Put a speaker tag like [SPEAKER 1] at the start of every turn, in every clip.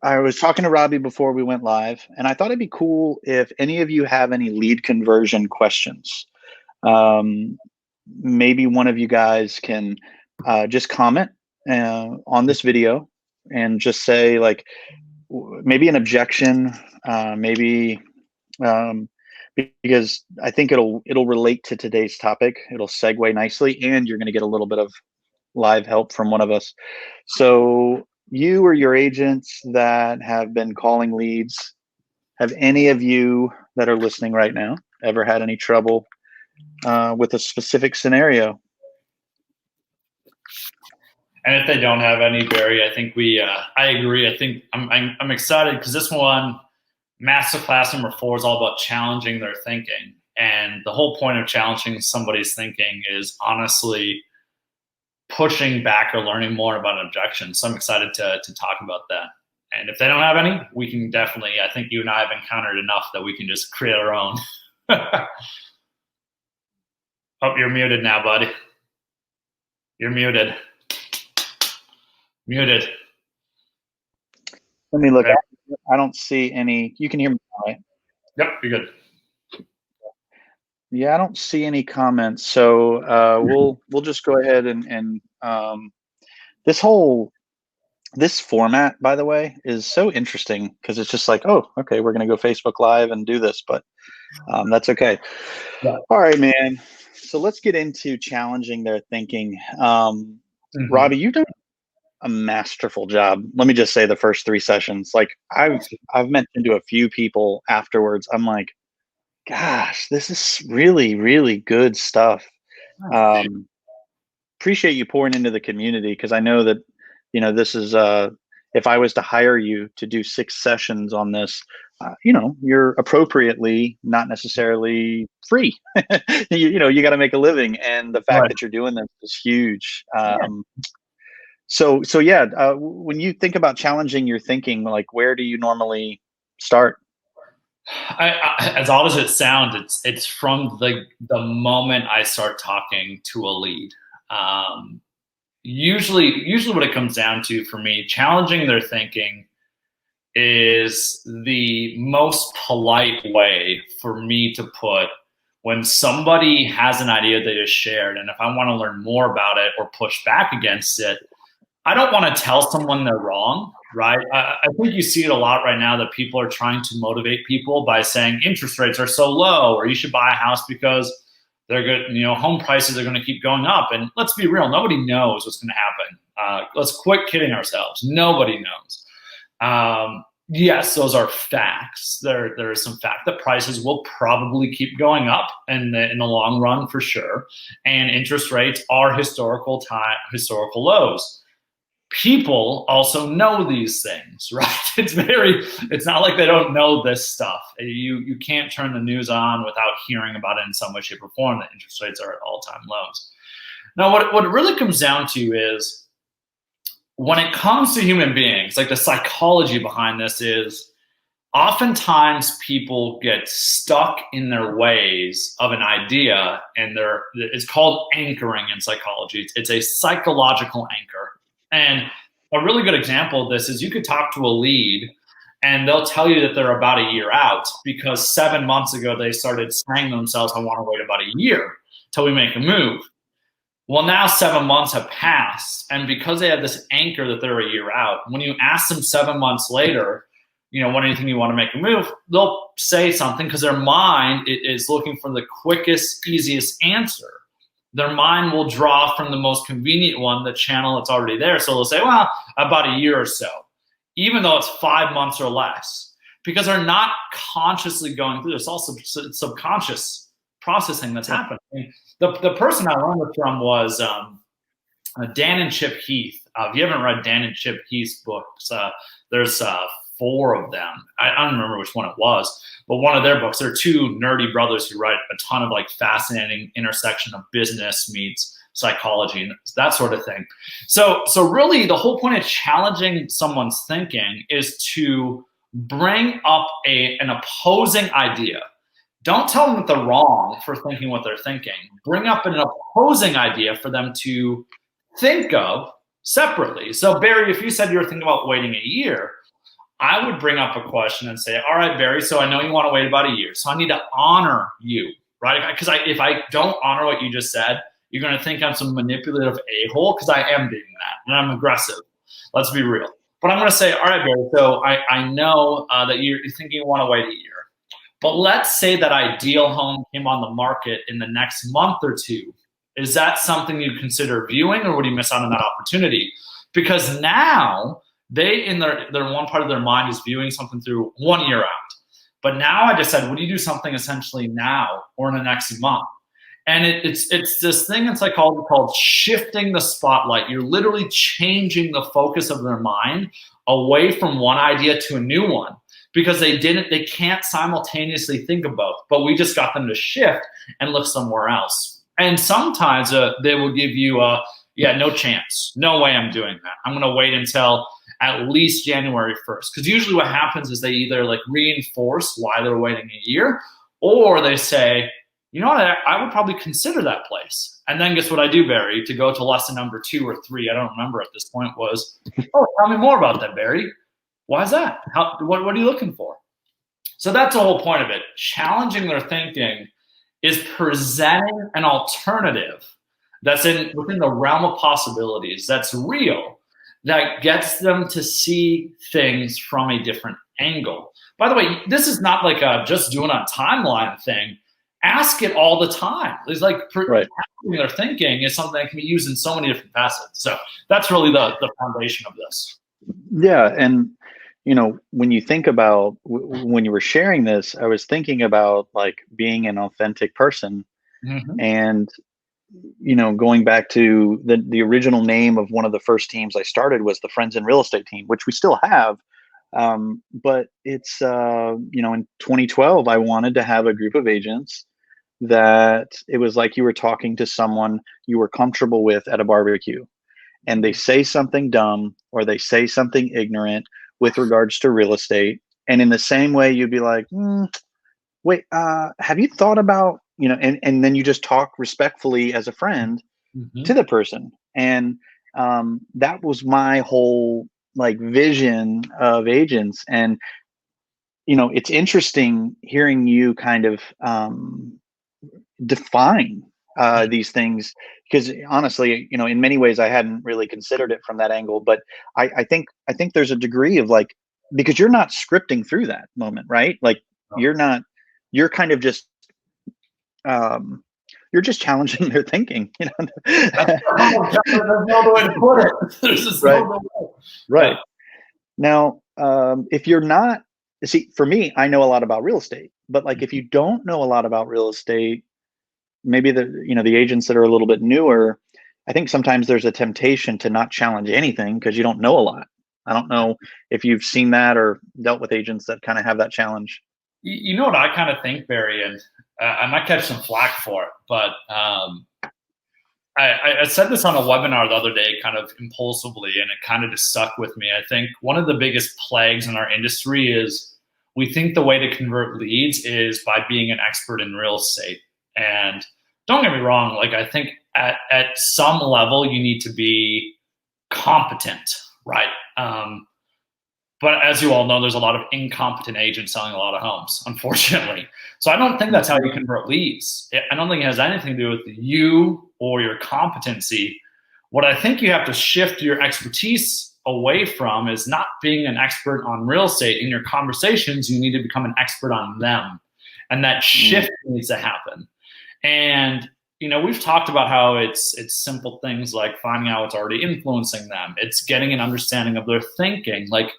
[SPEAKER 1] I was talking to Robbie before we went live, and I thought it'd be cool if any of you have any lead conversion questions. Um, Maybe one of you guys can just comment on this video and just say like maybe an objection, maybe um, because I think it'll relate to today's topic. It'll segue nicely, and you're going to get a little bit of live help from one of us. So you or your agents that have been calling leads, have any of you that are listening right now ever had any trouble with a specific scenario?
[SPEAKER 2] And if they don't have any, Barry, I think I agree. I think I'm excited because this one, Masterclass number 4, is all about challenging their thinking. And the whole point of challenging somebody's thinking is honestly pushing back or learning more about an objection. So I'm excited to talk about that. And if they don't have any, we can definitely, I think you and I have encountered enough that we can just create our own. Oh, you're muted now, buddy. You're muted. Muted.
[SPEAKER 1] Let me look. I don't see any. You can hear me, right?
[SPEAKER 2] Yep, you're good.
[SPEAKER 1] Yeah, I don't see any comments. So we'll just go ahead and this format, by the way, is so interesting because it's just like, oh, okay, we're gonna go Facebook Live and do this, but that's okay.
[SPEAKER 2] Yeah.
[SPEAKER 1] All right, man. So let's get into challenging their thinking. Robbie, you've done a masterful job. Let me just say the first 3 sessions. Like I've mentioned to a few people afterwards, I'm like, gosh, this is really, really good stuff. Appreciate you pouring into the community because I know that, this is if I was to hire you to do 6 sessions on this, you're appropriately not necessarily free. you got to make a living, and the fact that you're doing this is huge. So yeah, when you think about challenging your thinking, like where do you normally start?
[SPEAKER 2] As odd as it sounds, it's from the moment I start talking to a lead. Usually what it comes down to for me, challenging their thinking is the most polite way for me to put when somebody has an idea they just shared, and if I want to learn more about it or push back against it, I don't want to tell someone they're wrong, right? I think you see it a lot right now that people are trying to motivate people by saying interest rates are so low, or you should buy a house because they're good. Home prices are going to keep going up. And let's be real, nobody knows what's going to happen. Let's quit kidding ourselves. Nobody knows. Yes, those are facts. There is some fact that prices will probably keep going up in the long run for sure. And interest rates are historical lows. People also know these things, right? It's not like they don't know this stuff. You can't turn the news on without hearing about it in some way, shape, or form, that interest rates are at all-time lows. Now, what it really comes down to is when it comes to human beings, like the psychology behind this is oftentimes people get stuck in their ways of an idea, and it's called anchoring in psychology. It's a psychological anchor. And a really good example of this is you could talk to a lead and they'll tell you that they're about a year out because 7 months ago they started saying to themselves, I want to wait about a year till we make a move. Well, now 7 months have passed, and because they have this anchor that they're a year out, when you ask them 7 months later, when do you think you want to make a move, they'll say something because their mind is looking for the quickest, easiest answer. Their mind will draw from the most convenient one, the channel that's already there. So they'll say, well, about a year or so, even though it's 5 months or less, because they're not consciously going through this. Also subconscious processing that's happening. The person I learned it from was Dan and Chip Heath. If you haven't read Dan and Chip Heath's books, there's 4 of them. I don't remember which one it was, but one of their books, they're 2 nerdy brothers who write a ton of like fascinating intersection of business meets psychology and that sort of thing. So really the whole point of challenging someone's thinking is to bring up an opposing idea. Don't tell them that they're wrong for thinking what they're thinking. Bring up an opposing idea for them to think of separately. So Barry, if you said you were thinking about waiting a year, I would bring up a question and say, all right, Barry, so I know you want to wait about a year. So I need to honor you, right? Because if I don't honor what you just said, you're going to think I'm some manipulative a-hole, because I am doing that, and I'm aggressive. Let's be real. But I'm going to say, all right, Barry, so I know that you're thinking you want to wait a year. But let's say that ideal home came on the market in the next month or two. Is that something you consider viewing, or would you miss out on that opportunity? Because now they, in their one part of their mind, is viewing something through 1 year out. But now I just said, would you do something essentially now or in the next month? And it's this thing in psychology called shifting the spotlight. You're literally changing the focus of their mind away from one idea to a new one, because they can't simultaneously think of both. But we just got them to shift and look somewhere else. And sometimes they will give you no chance. No way I'm doing that. I'm going to wait until at least January 1st. Because usually what happens is they either like reinforce why they're waiting a year, or they say, you know what, I would probably consider that place. And then guess what I do, Barry, to go to lesson number 2 or 3, I don't remember at this point, was, oh, tell me more about that, Barry. Why is that? What are you looking for? So that's the whole point of it. Challenging their thinking is presenting an alternative that's within the realm of possibilities, that's real, that gets them to see things from a different angle. By the way, this is not like just doing a timeline thing. Ask it all the time. It's like their thinking is something that can be used in so many different facets. So that's really the foundation of this.
[SPEAKER 1] Yeah, and when you think about when you were sharing this, I was thinking about like being an authentic person, and going back to the original name of one of the first teams I started was the Friends in Real Estate team, which we still have. But it's in 2012, I wanted to have a group of agents that it was like you were talking to someone you were comfortable with at a barbecue, and they say something dumb or they say something ignorant with regards to real estate. And in the same way, you'd be like, wait, have you thought about, and then you just talk respectfully as a friend to the person. And that was my whole like vision of agents. And, it's interesting hearing you kind of define these things, because honestly, in many ways I hadn't really considered it from that angle. But I think there's a degree of like, because you're not scripting through that moment, right? Like you're kind of just you're just challenging their thinking.
[SPEAKER 2] There's no other way to put it. There's just
[SPEAKER 1] right.
[SPEAKER 2] no way.
[SPEAKER 1] Right. Now, if you're not, see, for me, I know a lot about real estate, but like if you don't know a lot about real estate, maybe the agents that are a little bit newer, I think sometimes there's a temptation to not challenge anything because you don't know a lot. I don't know if you've seen that or dealt with agents that kind of have that challenge.
[SPEAKER 2] You know what I kind of think, Barry, and I might catch some flack for it, but I said this on a webinar the other day kind of impulsively, and it kind of just stuck with me. I think one of the biggest plagues in our industry is we think the way to convert leads is by being an expert in real estate. And don't get me wrong, like I think at some level you need to be competent, right? But as you all know, there's a lot of incompetent agents selling a lot of homes, unfortunately. So I don't think that's how you convert leads. I don't think it has anything to do with you or your competency. What I think you have to shift your expertise away from is not being an expert on real estate. In your conversations, you need to become an expert on them. And that shift needs to happen. And we've talked about how it's simple things like finding out what's already influencing them. It's getting an understanding of their thinking. Like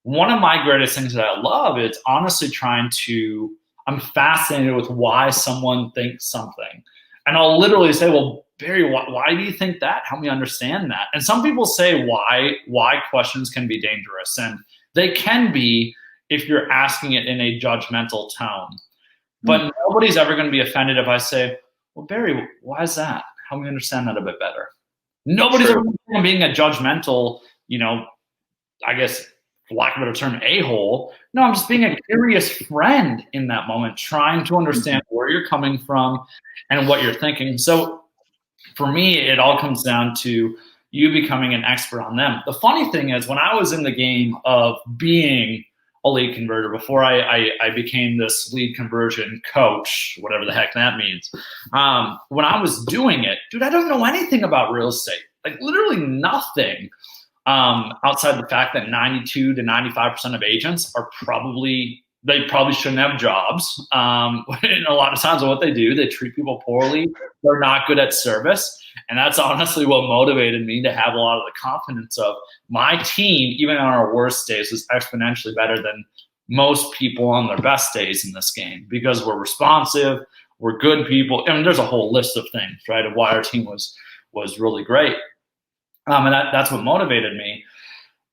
[SPEAKER 2] one of my greatest things that I love is honestly I'm fascinated with why someone thinks something. And I'll literally say, well, Barry, why do you think that? Help me understand that. And some people say why questions can be dangerous. And they can be if you're asking it in a judgmental tone. But nobody's ever going to be offended if I say, well, Barry, why is that? Help me understand that a bit better. Nobody's ever being a judgmental, I guess, for lack of a better term, a-hole. No, I'm just being a curious friend in that moment, trying to understand where you're coming from and what you're thinking. So for me, it all comes down to you becoming an expert on them. The funny thing is, when I was in the game of being a lead converter, before I became this lead conversion coach, whatever the heck that means, when I was doing it, dude, I don't know anything about real estate, like literally nothing, outside the fact that 92 to 95% of agents are they probably shouldn't have jobs. And a lot of times what they do, they treat people poorly. They're not good at service. And that's honestly what motivated me to have a lot of the confidence of my team, even on our worst days, was exponentially better than most people on their best days in this game, because we're responsive, we're good people. I mean, there's a whole list of things, right, of why our team was really great. And that's what motivated me.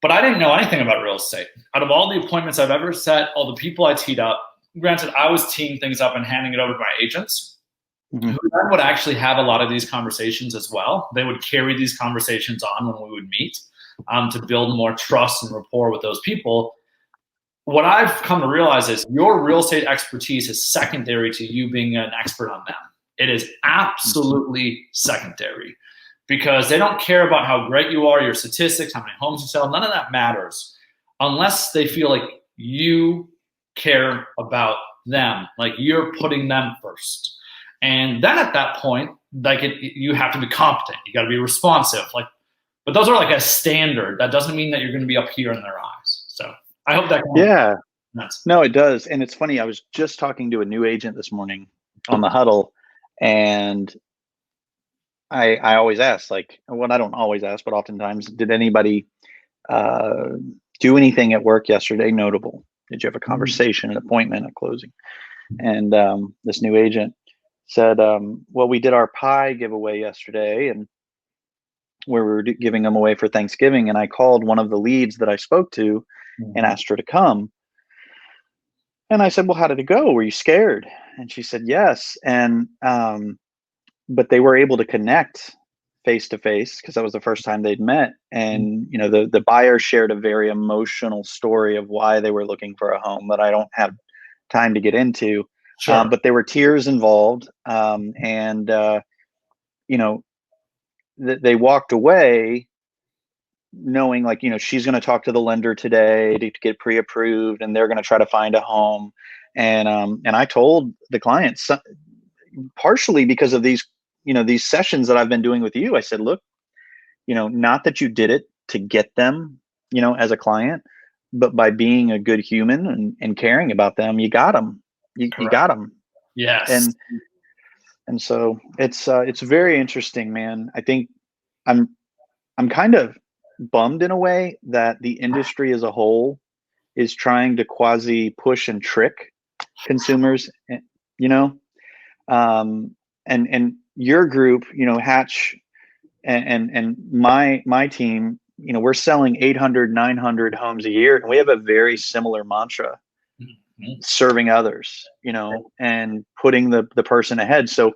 [SPEAKER 2] But I didn't know anything about real estate. Out of all the appointments I've ever set, all the people I teed up, granted, I was teeing things up and handing it over to my agents, who then would actually have a lot of these conversations as well. They would carry these conversations on when we would meet, to build more trust and rapport with those people. What I've come to realize is your real estate expertise is secondary to you being an expert on them. It is absolutely secondary, because they don't care about how great you are, your statistics, how many homes you sell. None of that matters unless they feel like you care about them, like you're putting them first. And then at that point, like you have to be competent. You got to be responsive. But those are like a standard. That doesn't mean that you're going to be up here in their eyes. So I hope that.
[SPEAKER 1] Yeah. No, it does. And it's funny. I was just talking to a new agent this morning on the huddle, and I always ask, I don't always ask, but oftentimes, did anybody do anything at work yesterday notable? Did you have a conversation, an appointment, a closing? And this new agent said, well, we did our pie giveaway yesterday, and where we were giving them away for Thanksgiving. And I called one of the leads that I spoke to and asked her to come. And I said, well, how did it go? Were you scared? And she said, yes. And but they were able to connect face to face, because that was the first time they'd met. And the buyer shared a very emotional story of why they were looking for a home that I don't have time to get into.
[SPEAKER 2] Sure.
[SPEAKER 1] But there were tears involved, and they walked away knowing, she's going to talk to the lender today to get pre-approved, and they're going to try to find a home. And I told the clients, partially because of these sessions that I've been doing with you, I said, look, not that you did it to get them, as a client, but by being a good human and caring about them, you got them. You got them.
[SPEAKER 2] Yes.
[SPEAKER 1] And so it's very interesting, man. I think I'm kind of bummed in a way that the industry as a whole is trying to quasi push and trick consumers, and your group, Hatch and my team, we're selling 800, 900 homes a year, and we have a very similar mantra: serving others, and putting the person ahead. So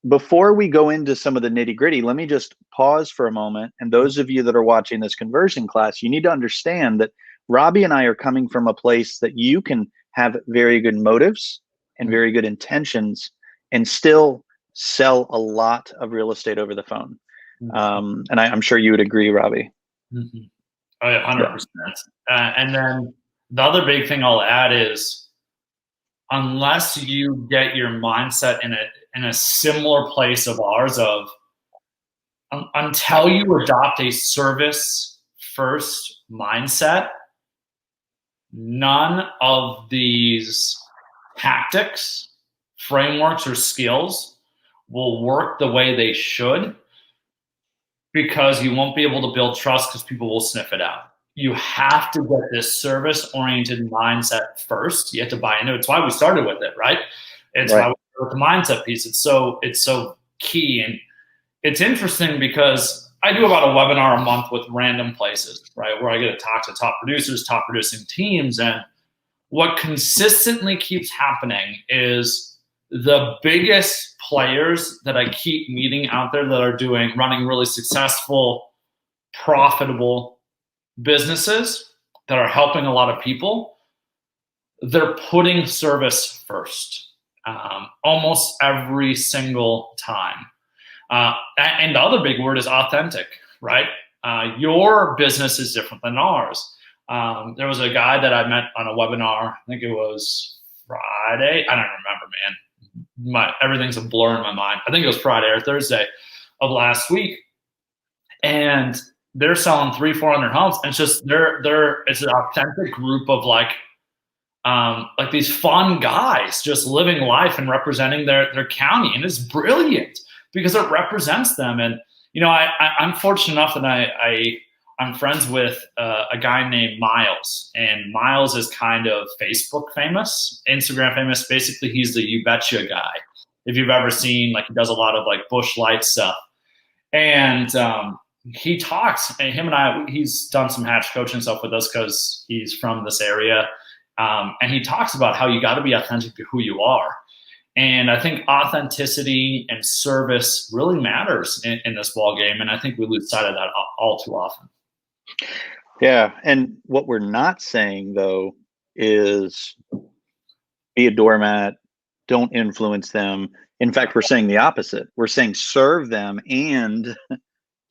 [SPEAKER 1] before we go into some of the nitty gritty, let me just pause for a moment. And those of you that are watching this conversion class, you need to understand that Robbie and I are coming from a place that you can have very good motives and very good intentions and still sell a lot of real estate over the phone. And I'm sure you would agree, Robbie.
[SPEAKER 2] Oh, yeah, 100%. And then the other big thing I'll add is, unless you get your mindset in a similar place of ours, of until you adopt a service first mindset, none of these tactics, frameworks, or skills will work the way they should, because you won't be able to build trust, because people will sniff it out. You have to get this service-oriented mindset first. You have to buy into it. It's why we started with it, right? It's why we started with the mindset piece. It's so key. And it's interesting because I do about a webinar a month with random places, right, where I get to talk to top producers, top producing teams. And what consistently keeps happening is the biggest players that I keep meeting out there that are running really successful, profitable businesses that are helping a lot of people, they're putting service first, almost every single time. And the other big word is authentic, right? Your business is different than ours. There was a guy that I met on a webinar. I think it was Friday. I don't remember, man. Everything's a blur in my mind. I think it was Friday or Thursday of last week, and they're selling 300-400 homes. And it's just it's an authentic group of like these fun guys just living life and representing their county, and it's brilliant because it represents them. And I'm fortunate enough that I'm friends with a guy named Miles, and Miles is kind of Facebook famous, Instagram famous. Basically, he's the You Betcha guy. If you've ever seen, like, he does a lot of like bush light stuff, and he talks. And him and I, he's done some hatch coaching stuff with us because he's from this area, and he talks about how you got to be authentic to who you are. And I think authenticity and service really matters in this ball game, and I think we lose sight of that all too often.
[SPEAKER 1] Yeah, and what we're not saying though is be a doormat, don't influence them. In fact, we're saying the opposite. We're saying serve them and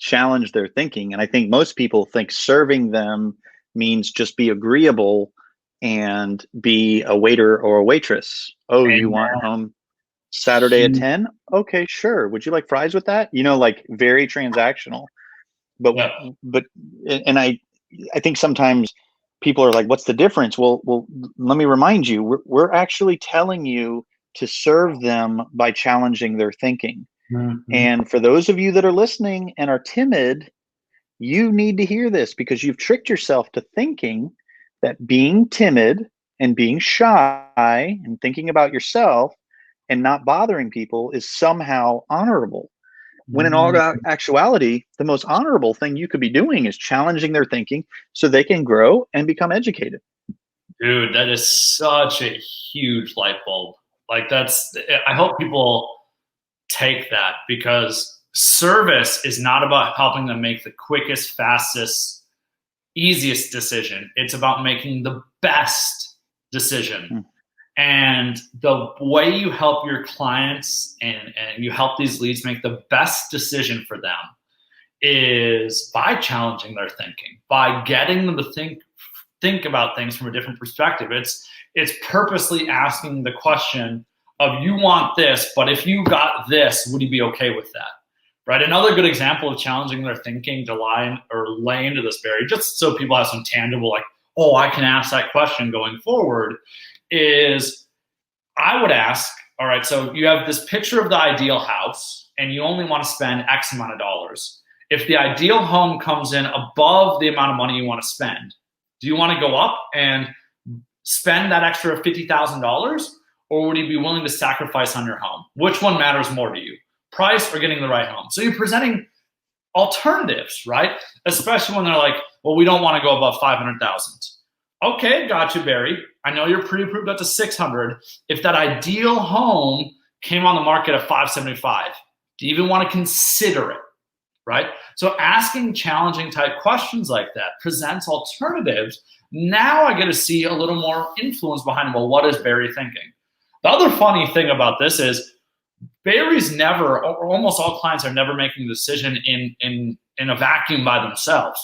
[SPEAKER 1] challenge their thinking. And I think most people think serving them means just be agreeable and be a waiter or a waitress. Oh, you want home Saturday at 10? Okay, sure. Would you like fries with that? Like very transactional. But I think sometimes people are like, what's the difference? Well, let me remind you, we're actually telling you to serve them by challenging their thinking. Mm-hmm. And for those of you that are listening and are timid, you need to hear this, because you've tricked yourself to thinking that being timid and being shy and thinking about yourself and not bothering people is somehow honorable. When in all actuality, the most honorable thing you could be doing is challenging their thinking so they can grow and become educated.
[SPEAKER 2] Dude, that is such a huge light bulb. Like, I hope people take that, because service is not about helping them make the quickest, fastest, easiest decision. It's about making the best decision. And the way you help your clients and you help these leads make the best decision for them is by challenging their thinking, by getting them to think about things from a different perspective. It's purposely asking the question of, you want this, but if you got this, would you be okay with that? Right? Another good example of challenging their thinking to lay into this, Barry, just so people have some tangible, like, oh, I can ask that question going forward, is I would ask, all right, so you have this picture of the ideal house and you only want to spend X amount of dollars. If the ideal home comes in above the amount of money you want to spend, do you want to go up and spend that extra $50,000, or would you be willing to sacrifice on your home? Which one matters more to you, price or getting the right home? So you're presenting alternatives, right? Especially when they're like, well, we don't want to go above 500,000. Okay, gotcha, Barry. I know you're pre-approved up to 600. If that ideal home came on the market at 575, do you even want to consider it, right? So asking challenging type questions like that presents alternatives. Now I get to see a little more influence behind, well, what is Barry thinking? The other funny thing about this is Barry's never, or almost all clients are never making a decision in a vacuum by themselves.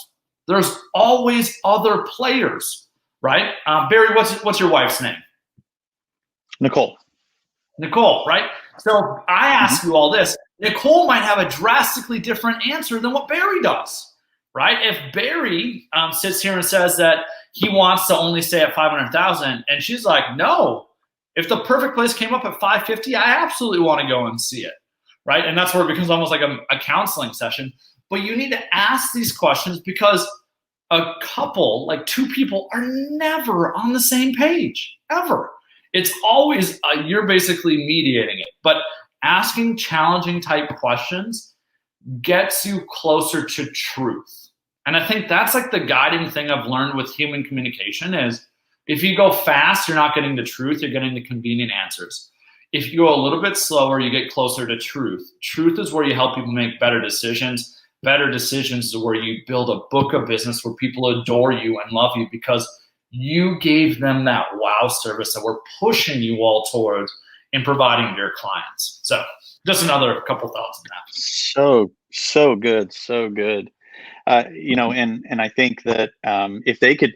[SPEAKER 2] There's always other players. Right? Barry, what's your wife's name?
[SPEAKER 1] Nicole.
[SPEAKER 2] Nicole, right? So I ask you all this. Nicole might have a drastically different answer than what Barry does, right? If Barry sits here and says that he wants to only stay at 500,000, and she's like, no, if the perfect place came up at 550, I absolutely want to go and see it, right? And that's where it becomes almost like a counseling session. But you need to ask these questions, because a couple, like two people, are never on the same page, ever. It's always, you're basically mediating it. But asking challenging type questions gets you closer to truth. And I think that's like the guiding thing I've learned with human communication is, if you go fast, you're not getting the truth, you're getting the convenient answers. If you go a little bit slower, you get closer to truth. Truth is where you help people make better decisions. Better decisions is where you build a book of business where people adore you and love you because you gave them that wow service that we're pushing you all towards in providing to your clients. So just another couple thoughts on that.
[SPEAKER 1] So good. So good. You know, and I think that if they could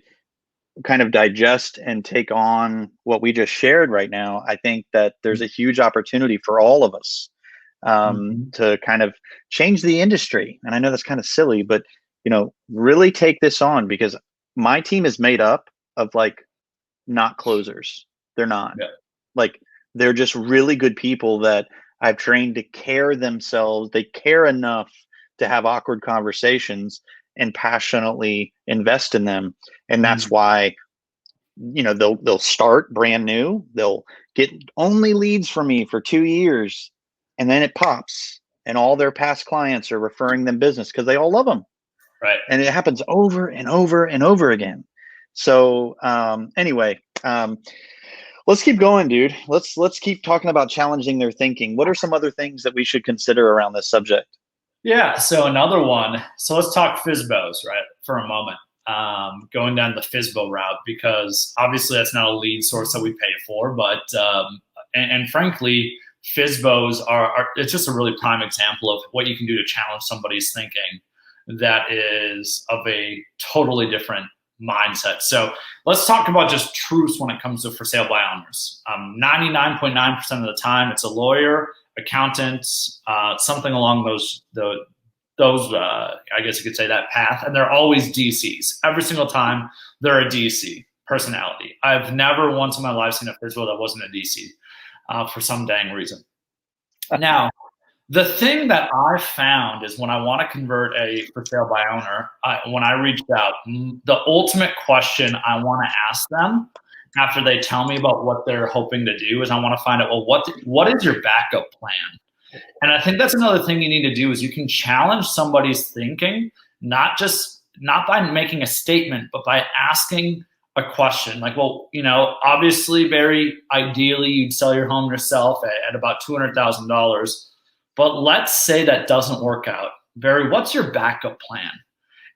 [SPEAKER 1] kind of digest and take on what we just shared right now, I think that there's a huge opportunity for all of us
[SPEAKER 2] Mhm.
[SPEAKER 1] to kind of change the industry. And I know that's kind of silly, but you know, really take this on, because my team is made up of like not closers. They're not.
[SPEAKER 2] Yeah.
[SPEAKER 1] Like, they're just really good people that I've trained to care themselves. They care enough to have awkward conversations and passionately invest in them. And that's
[SPEAKER 2] Mhm.
[SPEAKER 1] why, you know, they'll start brand new. They'll get only leads from me for 2 years, and then it pops, and all their past clients are referring them business because they all love them,
[SPEAKER 2] Right.
[SPEAKER 1] and it happens over and over and over again. So anyway, let's keep going, dude. Let's keep talking about challenging their thinking. What are some other things that we should consider around this subject?
[SPEAKER 2] Yeah. So another one. So let's talk FISBOs, right, for a moment. Going down the FISBO route, because obviously that's not a lead source that we pay for, but and frankly, FISBOs are it's just a really prime example of what you can do to challenge somebody's thinking that is of a totally different mindset. So let's talk about just truths when it comes to for sale by owners. 99.9% of the time, it's a lawyer, accountant, something along those I guess you could say that path, and they're always DCs. Every single time they're a DC personality. I've never once in my life seen a FISBO that wasn't a DC for some dang reason. Now, the thing that I found is when I want to convert a for sale by owner, when I reached out, the ultimate question I want to ask them after they tell me about what they're hoping to do is I want to find out, well, what is your backup plan? And I think that's another thing you need to do is you can challenge somebody's thinking, not by making a statement, but by asking a question. Like, well, you know, obviously, very ideally, you'd sell your home yourself at about $200,000. But let's say that doesn't work out. Barry, what's your backup plan?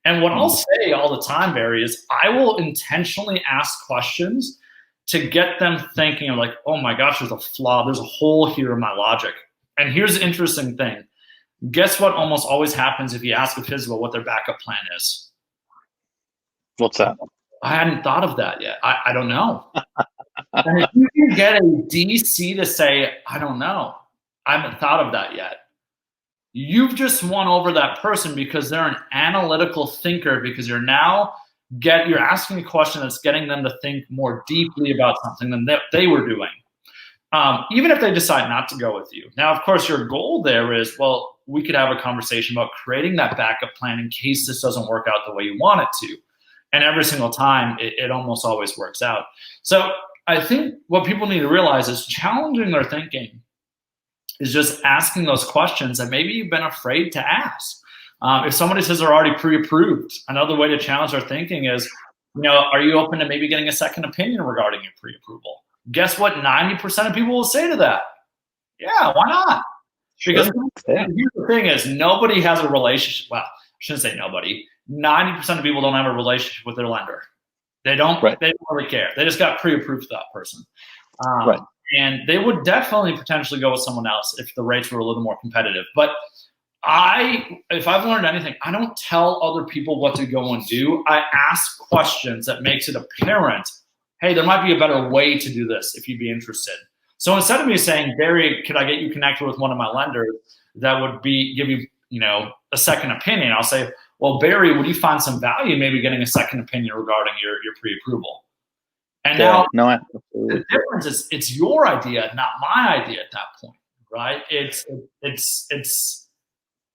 [SPEAKER 2] And what I'll say all the time, Barry, is I will intentionally ask questions to get them thinking of like, oh my gosh, there's a flaw. There's a hole here in my logic. And here's the interesting thing. Guess what almost always happens if you ask a FISBO what their backup plan is?
[SPEAKER 1] What's that?
[SPEAKER 2] I hadn't thought of that yet. I don't know. And if you can get a DC to say, I don't know, I haven't thought of that yet, you've just won over that person because they're an analytical thinker, because you're asking a question that's getting them to think more deeply about something than they were doing. Even if they decide not to go with you. Now, of course, your goal there is, well, we could have a conversation about creating that backup plan in case this doesn't work out the way you want it to. And every single time, it almost always works out. So I think what people need to realize is challenging their thinking is just asking those questions that maybe you've been afraid to ask. If somebody says they're already pre-approved, another way to challenge their thinking is, you know, are you open to maybe getting a second opinion regarding your pre-approval? Guess what 90% of people will say to that? Yeah, why not? Because here's the thing is, nobody has a relationship. Well, I shouldn't say nobody. 90% of people don't have a relationship with their lender. They don't.
[SPEAKER 1] Right.
[SPEAKER 2] They don't really care. They just got pre-approved for that person.
[SPEAKER 1] Right.
[SPEAKER 2] And they would definitely potentially go with someone else if the rates were a little more competitive. But if I've learned anything, I don't tell other people what to go and do. I ask questions that makes it apparent, hey, there might be a better way to do this if you'd be interested. So instead of me saying, Barry, could I get you connected with one of my lenders that would give you, you know, a second opinion? I'll say, well, Barry, would you find some value in maybe getting a second opinion regarding your pre-approval? And now the difference is it's your idea, not my idea at that point, right? It's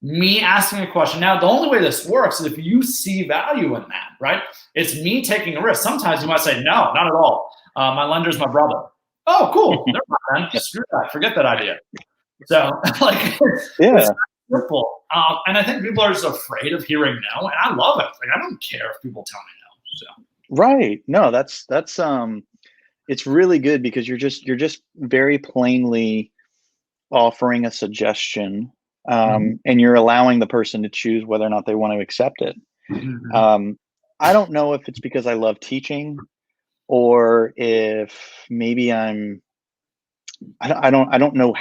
[SPEAKER 2] me asking a question. Now, the only way this works is if you see value in that, right? It's me taking a risk. Sometimes you might say, no, not at all. My lender's my brother. Oh, cool. Never mind, then. Screw that. Forget that idea. So, like, it's simple. And I think people are just afraid of hearing no, and I love it. Like, I don't care if people tell me no. So.
[SPEAKER 1] Right. No, that's it's really good because you're just very plainly offering a suggestion, and you're allowing the person to choose whether or not they want to accept it. I don't know if it's because I love teaching or if maybe I don't know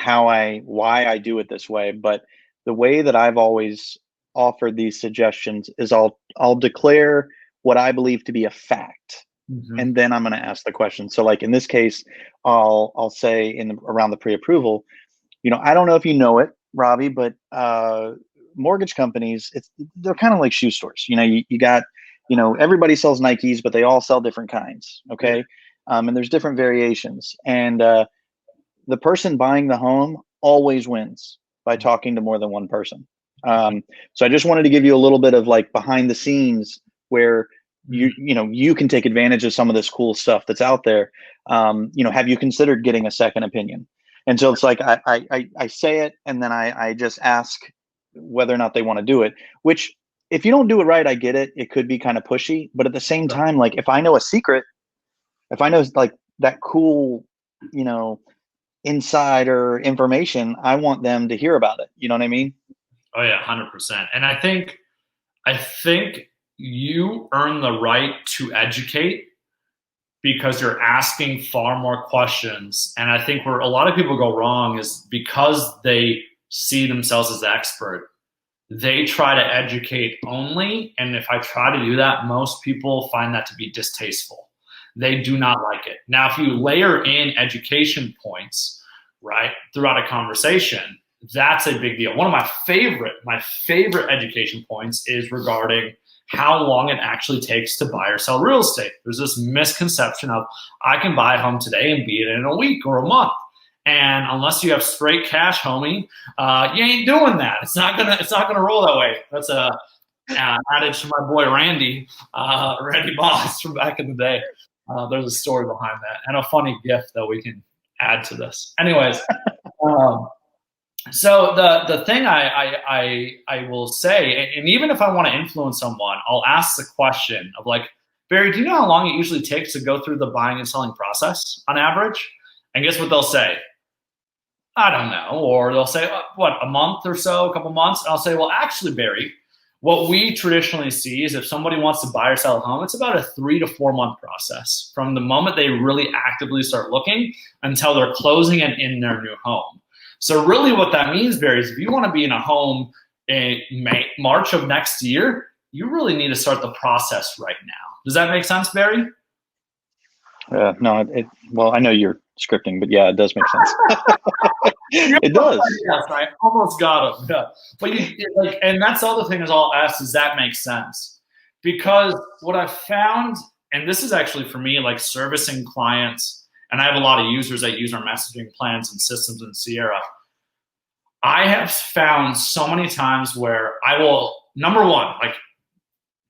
[SPEAKER 1] why I do it this way, but the way that I've always offer these suggestions is I'll declare what I believe to be a fact, and then I'm going to ask the question. So like in this case, I'll say around the pre-approval, I don't know if you know it, Robbie, but mortgage companies, they're kind of like shoe stores. You got, everybody sells Nikes, but they all sell different kinds. Okay. And there's different variations. And the person buying the home always wins by talking to more than one person. So I just wanted to give you a little bit of like behind the scenes where you can take advantage of some of this cool stuff that's out there. Have you considered getting a second opinion? And so it's like I say it, and then I just ask whether or not they want to do it, which if you don't do it right, I get it. It could be kind of pushy, but at the same time, like if I know a secret, if I know like that cool, insider information, I want them to hear about it. You know what I mean?
[SPEAKER 2] Oh yeah, 100%. And I think you earn the right to educate because you're asking far more questions. And I think where a lot of people go wrong is because they see themselves as the expert, they try to educate only. And if I try to do that, most people find that to be distasteful. They do not like it. Now, if you layer in education points, right, throughout a conversation, that's a big deal. One of my favorite education points is regarding how long it actually takes to buy or sell real estate. There's this misconception of I can buy a home today and beat it in a week or a month. And unless you have straight cash, homie, you ain't doing that. It's not gonna roll that way. That's a adage to my boy Randy Boss from back in the day. There's a story behind that and a funny gift that we can add to this. Anyways, so the thing I will say, and even if I want to influence someone, I'll ask the question of like, Barry, do you know how long it usually takes to go through the buying and selling process on average? And guess what they'll say? I don't know. Or they'll say, a month or so, a couple months. And I'll say, well, actually, Barry, what we traditionally see is if somebody wants to buy or sell a home, it's about a 3 to 4 month process from the moment they really actively start looking until they're closing and in their new home. So really what that means, Barry, is if you want to be in a home in March of next year, you really need to start the process right now. Does that make sense, Barry?
[SPEAKER 1] No, well, I know you're scripting, but yeah, it does make sense. It does.
[SPEAKER 2] Yes, I almost got him. Yeah. But and that's the other thing is I'll ask, does that make sense? Because what I've found, and this is actually for me, like servicing clients, and I have a lot of users that use our messaging plans and systems in Sierra. I have found so many times where I will, number one, like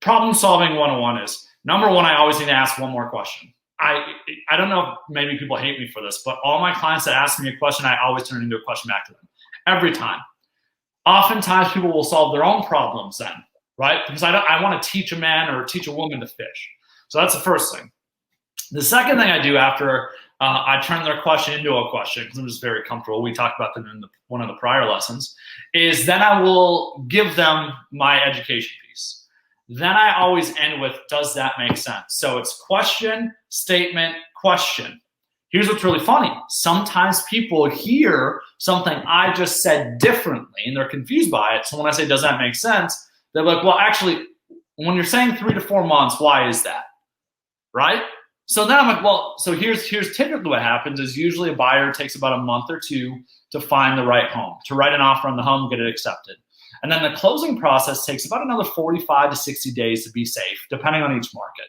[SPEAKER 2] problem solving 101 is, number one, I always need to ask one more question. I don't know if maybe people hate me for this, but all my clients that ask me a question, I always turn into a question back to them every time. Oftentimes people will solve their own problems then, right? Because I want to teach a man or teach a woman to fish. So that's the first thing. The second thing I do after I turn their question into a question, because I'm just very comfortable, we talked about that in one of the prior lessons, is then I will give them my education piece. Then I always end with, does that make sense? So it's question, statement, question. Here's what's really funny. Sometimes people hear something I just said differently and they're confused by it. So when I say, does that make sense? They're like, well, actually, when you're saying 3 to 4 months, why is that? Right? So then I'm like, well, so here's typically what happens is usually a buyer takes about a month or two to find the right home, to write an offer on the home, get it accepted. And then the closing process takes about another 45 to 60 days to be safe, depending on each market,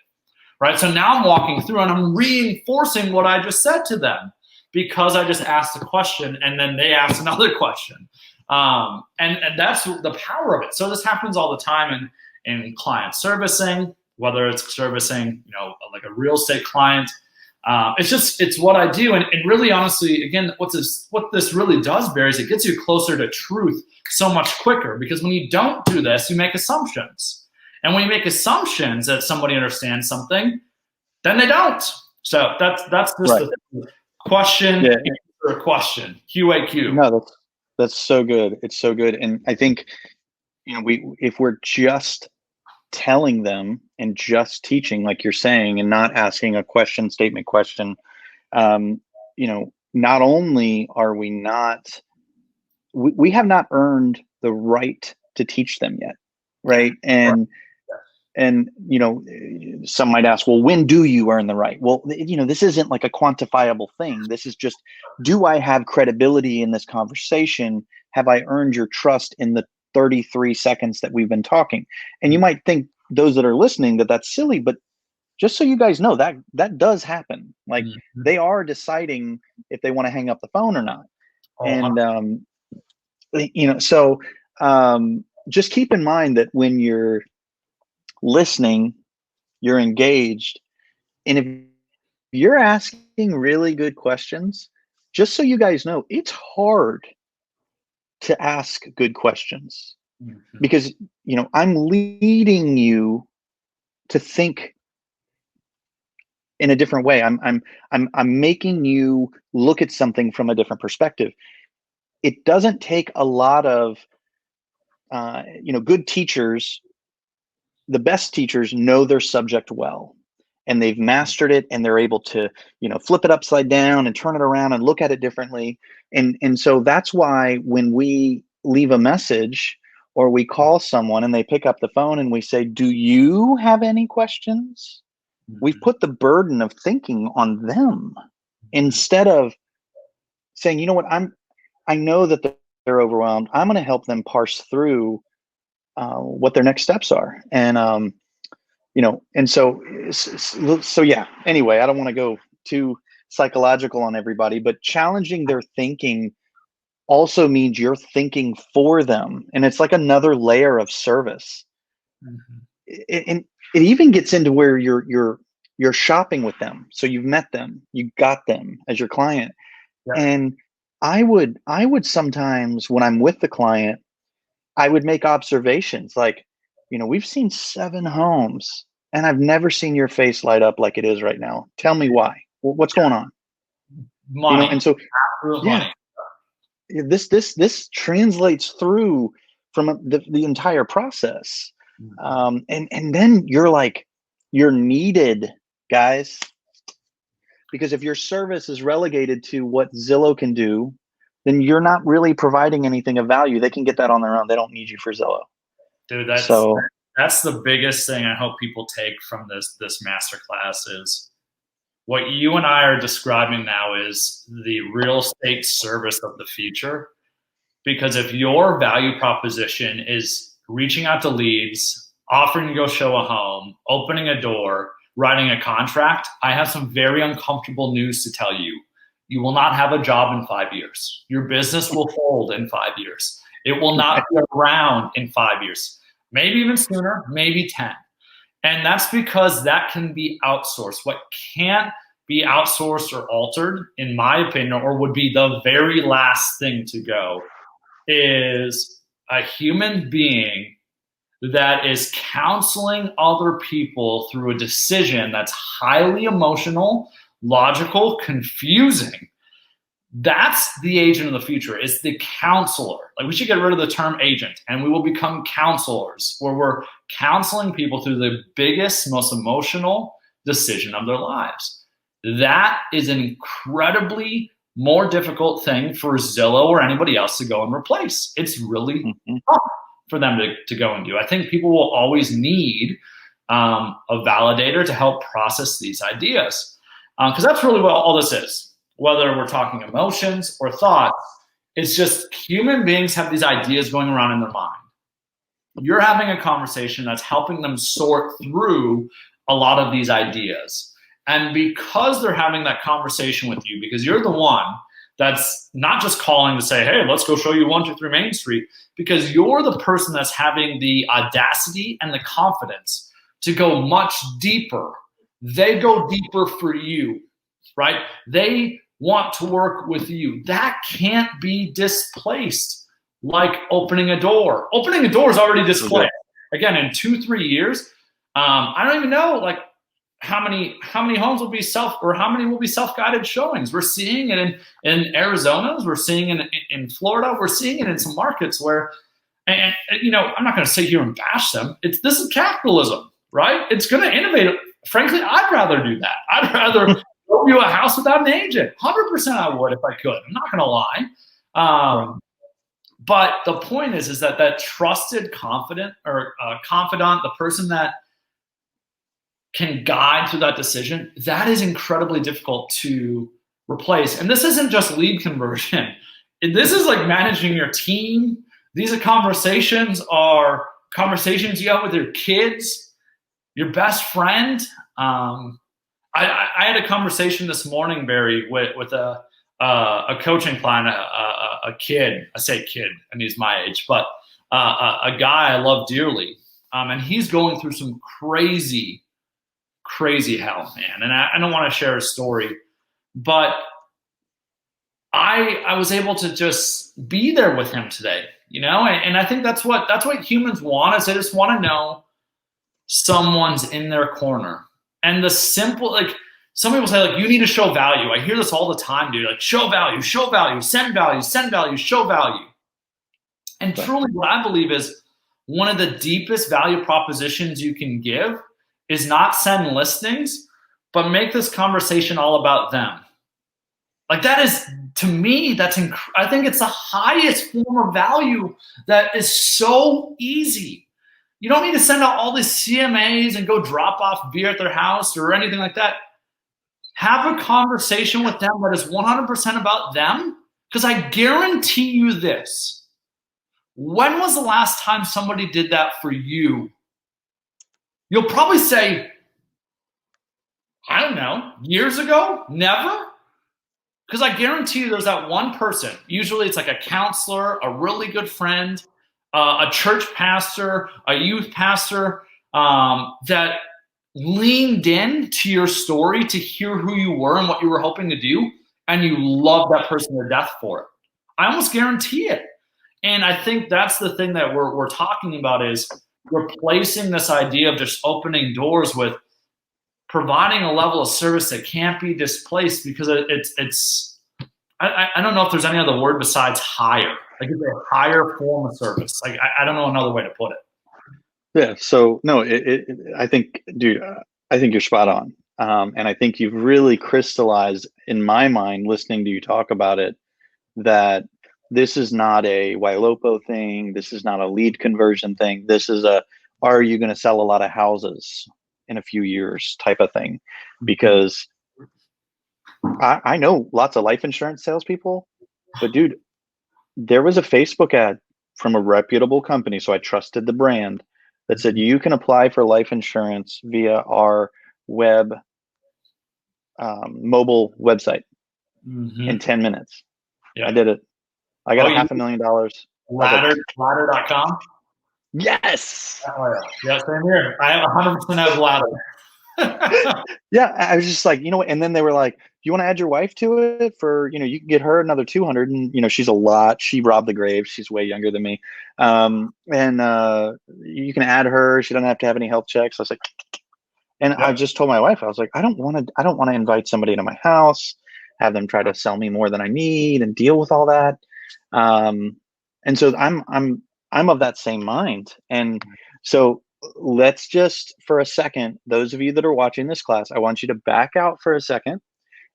[SPEAKER 2] right? So now I'm walking through and I'm reinforcing what I just said to them because I just asked a question and then they asked another question. And that's the power of it. So this happens all the time in client servicing, whether it's servicing, like a real estate client. It's what I do. And really, honestly, again, what this really does, Barry, is it gets you closer to truth so much quicker, because when you don't do this, you make assumptions. And when you make assumptions that somebody understands something, then they don't. So that's just right. The question, answer a question, QAQ.
[SPEAKER 1] No, that's so good. It's so good. And I think, if we're just telling them and just teaching, like you're saying, and not asking a question, statement, question, not only are we not, we have not earned the right to teach them yet, right? And some might ask, well, when do you earn the right? Well, this isn't like a quantifiable thing. This is just, do I have credibility in this conversation? Have I earned your trust in the 33 seconds that we've been talking? And you might think, those that are listening, that that's silly, but just so you guys know, that does happen. Like, they are deciding if they want to hang up the phone or not. And so just keep in mind that when you're listening, you're engaged, and if you're asking really good questions, just so you guys know, it's hard to ask good questions, because I'm leading you to think in a different way. I'm making you look at something from a different perspective. It doesn't take a lot of good teachers. The best teachers know their subject well, and they've mastered it, and they're able to flip it upside down and turn it around and look at it differently. And so that's why when we leave a message or we call someone and they pick up the phone and we say, do you have any questions? We've put the burden of thinking on them, instead of saying, you know what, I know that they're overwhelmed. I'm going to help them parse through what their next steps are. And so yeah. Anyway, I don't want to go too psychological on everybody, but challenging their thinking also means you're thinking for them, and it's like another layer of service. And it even gets into where you're shopping with them. So you've met them, you got them as your client. And I would sometimes, when I'm with the client, I would make observations like, we've seen 7 homes and I've never seen your face light up like it is right now. Tell me why. What's going on?
[SPEAKER 2] Money.
[SPEAKER 1] And so
[SPEAKER 2] money.
[SPEAKER 1] This translates through from the entire process. And then you're needed, guys, because if your service is relegated to what Zillow can do, then you're not really providing anything of value. They can get that on their own. They don't need you for Zillow.
[SPEAKER 2] Dude, that's the biggest thing I hope people take from this masterclass is what you and I are describing now is the real estate service of the future. Because if your value proposition is reaching out to leads, offering to go show a home, opening a door, writing a contract, I have some very uncomfortable news to tell you. You will not have a job in 5 years. Your business will fold in 5 years. It will not be around in 5 years, maybe even sooner, maybe 10. And that's because that can be outsourced. What can't be outsourced or altered, in my opinion, or would be the very last thing to go, is a human being that is counseling other people through a decision that's highly emotional, logical, confusing. That's the agent of the future. It's the counselor. Like, we should get rid of the term agent, and we will become counselors, where we're counseling people through the biggest, most emotional decision of their lives. That is an incredibly more difficult thing for Zillow or anybody else to go and replace. It's really tough for them to go and do. I think people will always need a validator to help process these ideas. Because that's really what all this is. Whether we're talking emotions or thoughts, it's just human beings have these ideas going around in their mind. You're having a conversation that's helping them sort through a lot of these ideas. And because they're having that conversation with you, because you're the one that's not just calling to say, hey, let's go show you 123 Main Street, because you're the person that's having the audacity and the confidence to go much deeper. They go deeper for you, right? They want to work with you. That can't be displaced like opening a door. Opening a door is already displaced. Again, in 2-3 years, I don't even know like how many homes will be how many will be self-guided showings. We're seeing it in Arizona. We're seeing it in Florida. We're seeing it in some markets where, and I'm not going to sit here and bash them. This is capitalism, right? It's going to innovate. Frankly, I'd rather do that. I'd rather show you a house without an agent. 100% I would if I could. I'm not going to lie. But the point is that that trusted confidant or confidant, the person that can guide through that decision, that is incredibly difficult to replace. And this isn't just lead conversion. This is like managing your team. These are conversations you have with your kids, your best friend. I had a conversation this morning, Barry, with a coaching client, a kid. I say kid, and he's my age, but a guy I love dearly. And he's going through some crazy hell, man. And I don't want to share his story, but I was able to just be there with him today, you know? And I think that's what humans want, is they just want to know someone's in their corner. And the simple, like, some people say, like, you need to show value. I hear this all the time, dude. Like, show value, send value, show value. And truly what I believe is one of the deepest value propositions you can give is not send listings, but make this conversation all about them. Like, that is, to me, I think it's the highest form of value that is so easy. You don't need to send out all these CMAs and go drop off beer at their house or anything like that. Have a conversation with them that is 100% about them, because I guarantee you this. When was the last time somebody did that for you? You'll probably say, I don't know, years ago? Never? Because I guarantee you there's that one person. Usually it's like a counselor, a really good friend, a church pastor, a youth pastor, that leaned in to your story to hear who you were and what you were hoping to do, and you love that person to death for it. I almost guarantee it. And I think that's the thing that we're talking about, is replacing this idea of just opening doors with providing a level of service that can't be displaced, because it's I don't know if there's any other word besides higher. Like, it's a higher form of service. Like, I don't know another way to put it.
[SPEAKER 1] Yeah. So no, I think, dude, I think you're spot on. And I think you've really crystallized in my mind, listening to you talk about it, that this is not a Ylopo thing. This is not a lead conversion thing. This is are you going to sell a lot of houses in a few years type of thing? Because I know lots of life insurance salespeople, but dude, there was a Facebook ad from a reputable company, so I trusted the brand, that said you can apply for life insurance via our mobile website in 10 minutes. Yeah. I did it. I got $500,000.
[SPEAKER 2] Ladder.com?
[SPEAKER 1] Yes.
[SPEAKER 2] Yeah, same here. I have 100% of Ladder.
[SPEAKER 1] Yeah, I was just like, and then they were like, do you want to add your wife to it for, you can get her another 200, and she's she robbed the grave. She's way younger than me. And you can add her. She doesn't have to have any health checks. I was like, and I just told my wife, I was like, I don't want to invite somebody into my house, have them try to sell me more than I need and deal with all that. And so I'm of that same mind. And so let's just, for a second, those of you that are watching this class, I want you to back out for a second,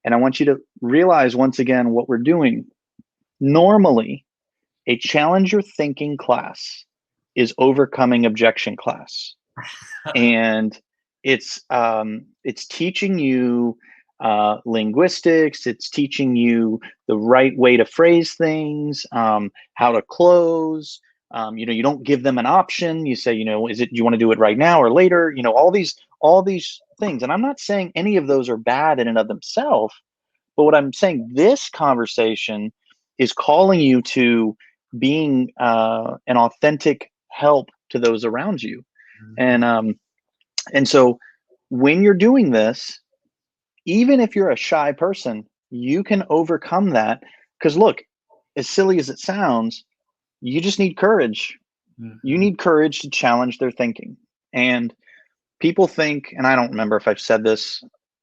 [SPEAKER 1] and I want you to realize once again what we're doing. Normally, a challenge your thinking class is overcoming objection class. And it's teaching you linguistics. It's teaching you the right way to phrase things, how to close. You don't give them an option. You say, is it, you want to do it right now or later? All these things. And I'm not saying any of those are bad in and of themselves, but what I'm saying, this conversation is calling you to being an authentic help to those around you. And so when you're doing this, even if you're a shy person, you can overcome that. Because look, as silly as it sounds, you just need courage. You need courage to challenge their thinking. And people think, and I don't remember if I've said this,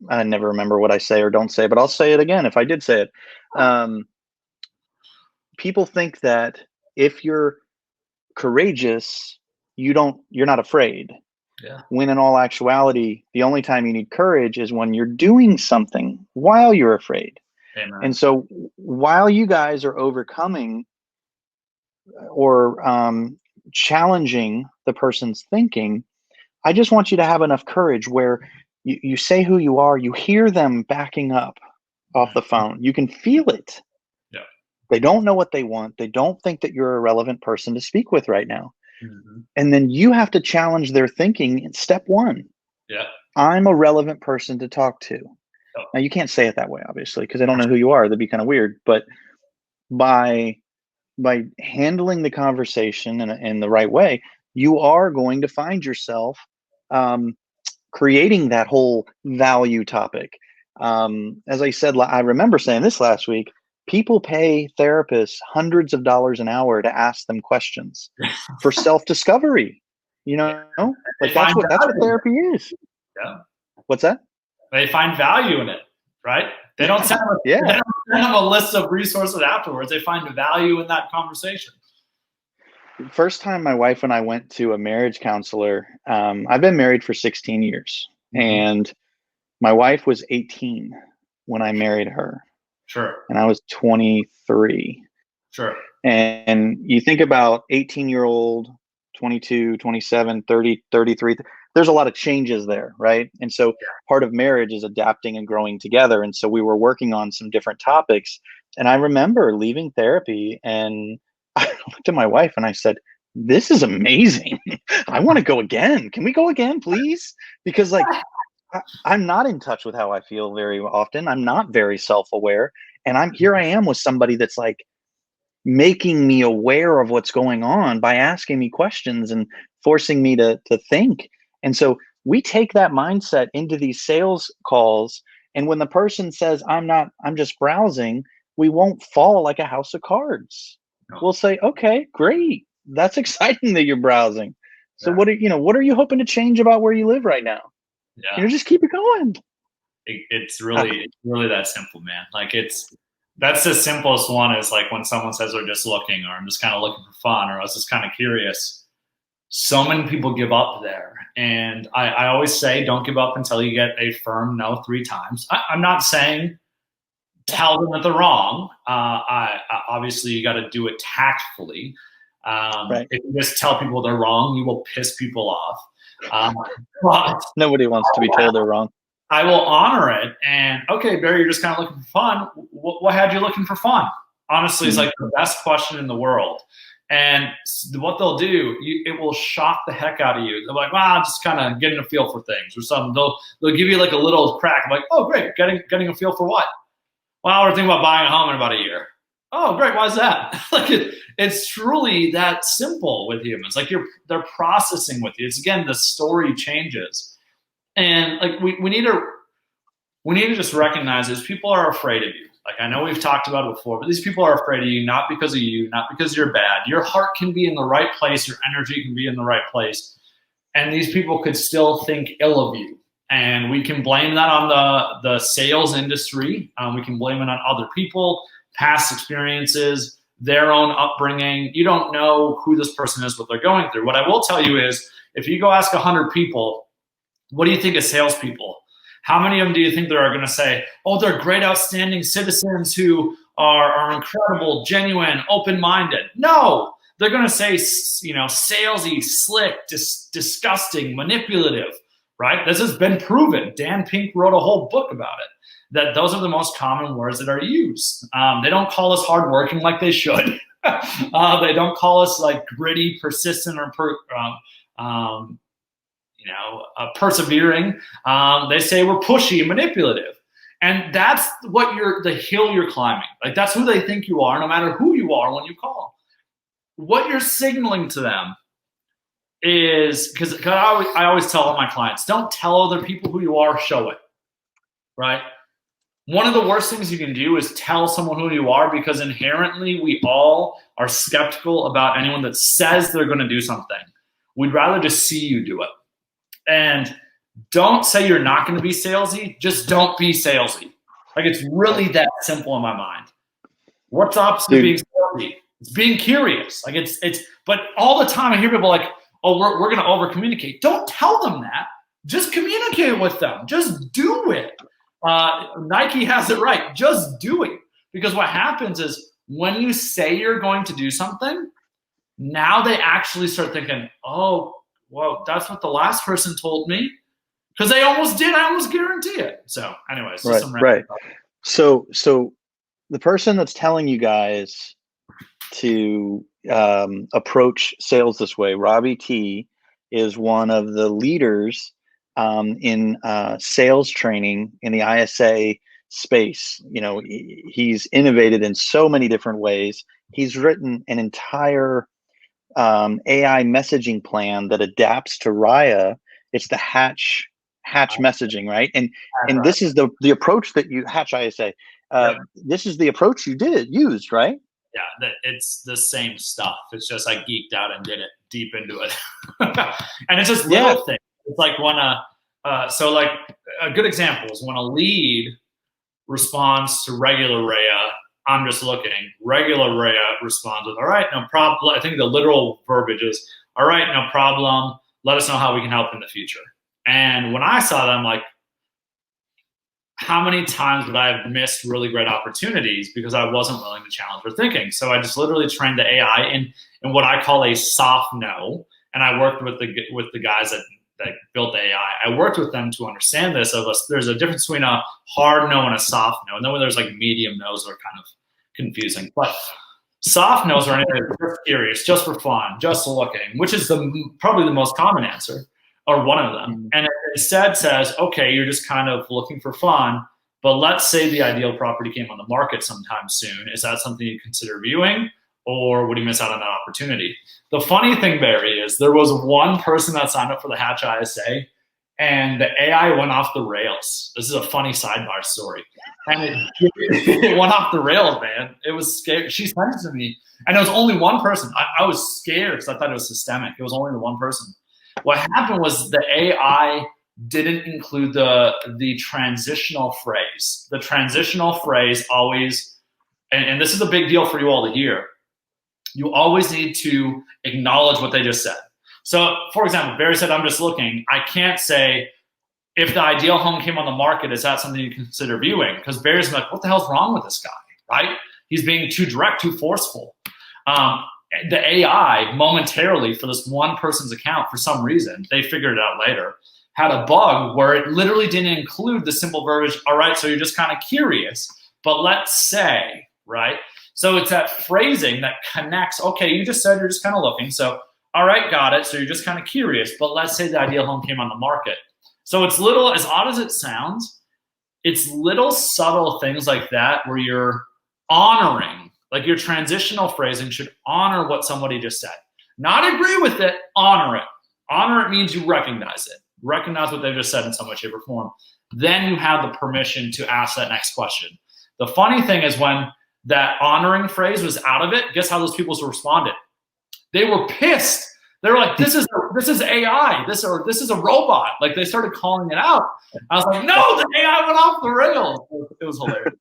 [SPEAKER 1] I never remember what I say or don't say, but I'll say it again if I did say it. People think that if you're courageous, you're not afraid. Yeah. When in all actuality, the only time you need courage is when you're doing something while you're afraid. Amen. And so while you guys are overcoming challenging the person's thinking, I just want you to have enough courage where you say who you are, you hear them backing up off the phone. You can feel it.
[SPEAKER 2] Yeah.
[SPEAKER 1] They don't know what they want. They don't think that you're a relevant person to speak with right now.
[SPEAKER 2] Mm-hmm.
[SPEAKER 1] And then you have to challenge their thinking in step one.
[SPEAKER 2] Yeah.
[SPEAKER 1] I'm a relevant person to talk to.
[SPEAKER 2] Oh.
[SPEAKER 1] Now, you can't say it that way, obviously, because they don't know who you are. That'd be kind of weird. But by handling the conversation in the right way, you are going to find yourself creating that whole value topic. As I said, I remember saying this last week, people pay therapists hundreds of dollars an hour to ask them questions for self-discovery. You know, like that's what therapy is.
[SPEAKER 2] Yeah.
[SPEAKER 1] What's that?
[SPEAKER 2] They find value in it, right? They don't send them a list of resources afterwards. They find value in that conversation.
[SPEAKER 1] First time my wife and I went to a marriage counselor, I've been married for 16 years, and my wife was 18 when I married her.
[SPEAKER 2] Sure.
[SPEAKER 1] And I was 23.
[SPEAKER 2] Sure.
[SPEAKER 1] And you think about 18-year-old, 22, 27, 30, 33, there's a lot of changes there, right? And so part of marriage is adapting and growing together. And so we were working on some different topics. And I remember leaving therapy and I looked at my wife and I said, this is amazing. I want to go again. Can we go again, please? Because like, I'm not in touch with how I feel very often. I'm not very self-aware. And I am with somebody that's like making me aware of what's going on by asking me questions and forcing me to think. And so we take that mindset into these sales calls. And when the person says, I'm just browsing, we won't fall like a house of cards. We'll say, okay, great. That's exciting that you're browsing. So what are you hoping to change about where you live right now?
[SPEAKER 2] Yeah.
[SPEAKER 1] Just keep it going.
[SPEAKER 2] It's really that simple, man. Like that's the simplest one is like when someone says they're just looking, or I'm just kind of looking for fun, or I was just kind of curious. So many people give up there. And I always say, don't give up until you get a firm no 3 times. I'm not saying tell them that they're wrong. Obviously you got to do it tactfully. Right. If you just tell people they're wrong, you will piss people off. But
[SPEAKER 1] nobody wants to be told they're wrong.
[SPEAKER 2] I will honor it. And okay, Barry, you're just kind of looking for fun. What had you looking for fun? Honestly, it's like the best question in the world. And what they'll do, it will shock the heck out of you. They're like, wow, I'm just kind of getting a feel for things or something. They'll give you like a little crack. I'm like, oh, great, getting a feel for what? Well, we're thinking about buying a home in about a year. Oh, great, why is that? Like it's truly that simple with humans. Like they're processing with you. It's again, the story changes. And like we need to just recognize this. People are afraid of you. Like I know we've talked about it before, but these people are afraid of you, not because of you, not because you're bad. Your heart can be in the right place, your energy can be in the right place. And these people could still think ill of you. And we can blame that on the sales industry. We can blame it on other people, past experiences, their own upbringing. You don't know who this person is, what they're going through. What I will tell you is if you go ask 100 people, what do you think of salespeople? How many of them do you think there are going to say, oh, they're great, outstanding citizens who are incredible, genuine, open-minded? No, they're going to say, salesy, slick, disgusting, manipulative, right? This has been proven. Dan Pink wrote a whole book about it, that those are the most common words that are used. They don't call us hardworking like they should. They don't call us like gritty, persistent, or persevering. They say we're pushy and manipulative. And that's the hill you're climbing. Like that's who they think you are, no matter who you are when you call. What you're signaling to them is, because I always tell all my clients, don't tell other people who you are, show it, right? One of the worst things you can do is tell someone who you are, because inherently we all are skeptical about anyone that says they're going to do something. We'd rather just see you do it. And don't say you're not going to be salesy. Just don't be salesy. Like it's really that simple in my mind. What's the opposite of being salesy? It's being curious. Like but all the time I hear people like, oh, we're going to over communicate. Don't tell them that. Just communicate with them. Just do it. Nike has it right. Just do it. Because what happens is when you say you're going to do something, Now they actually start thinking, oh, well, that's what the last person told me. Because they almost did. I almost guarantee it. So anyways, just some
[SPEAKER 1] Right. So the person that's telling you guys to approach sales this way, Robbie T, is one of the leaders in sales training in the ISA space. He's innovated in so many different ways. He's written an entire AI messaging plan that adapts to Raya. It's the Hatch messaging, right? And this is the approach that you Hatch ISA. This is the approach you used, right?
[SPEAKER 2] Yeah, it's the same stuff. It's just I geeked out and did it deep into it, and it's just little things. It's like when so like a good example is when a lead responds to regular Raya, I'm just looking. Regular Raya responds with, all right, no problem. I think the literal verbiage is, all right, no problem. Let us know how we can help in the future. And when I saw that, I'm like, how many times would I have missed really great opportunities because I wasn't willing to challenge their thinking? So I just literally trained the AI in what I call a soft no. And I worked with the guys that built the AI. I worked with them to understand this. There's a difference between a hard no and a soft no. And then when there's like medium no's, they're kind of confusing. But soft no's are anything just curious, just for fun, just looking, which is probably the most common answer, or one of them. And it instead says, okay, you're just kind of looking for fun, but let's say the ideal property came on the market sometime soon. Is that something you consider viewing, or would you miss out on that opportunity? The funny thing, Barry, is there was one person that signed up for the Hatch ISA, and the AI went off the rails. This is a funny sidebar story. And it went off the rails, man. It was scary. She sent it to me, and it was only one person. I was scared because I thought it was systemic. It was only the one person. What happened was the AI didn't include the transitional phrase. The transitional phrase always, and this is a big deal for you all to hear, you always need to acknowledge what they just said. So, for example, Barry said, I'm just looking. I can't say, if the ideal home came on the market, is that something you consider viewing? Because Barry's like, what the hell's wrong with this guy, right? He's being too direct, too forceful. The AI momentarily, for this one person's account, for some reason, they figured it out later, had a bug where it literally didn't include the simple verbiage, all right, so you're just kind of curious, but let's say, right? So it's that phrasing that connects, okay, you just said you're just kind of looking, so all right, got it, so you're just kind of curious, but let's say the ideal home came on the market. So it's little, as odd as it sounds, it's little subtle things like that where you're honoring. Like your transitional phrasing should honor what somebody just said. Not agree with it, honor it. Honor it means you recognize it. Recognize what they just said in some way, shape, or form. Then you have the permission to ask that next question. The funny thing is when that honoring phrase was out of it, guess how those people responded? They were pissed. They were like, this is AI. This is a robot. Like they started calling it out. I was like, no, the AI went off the rails. It was hilarious.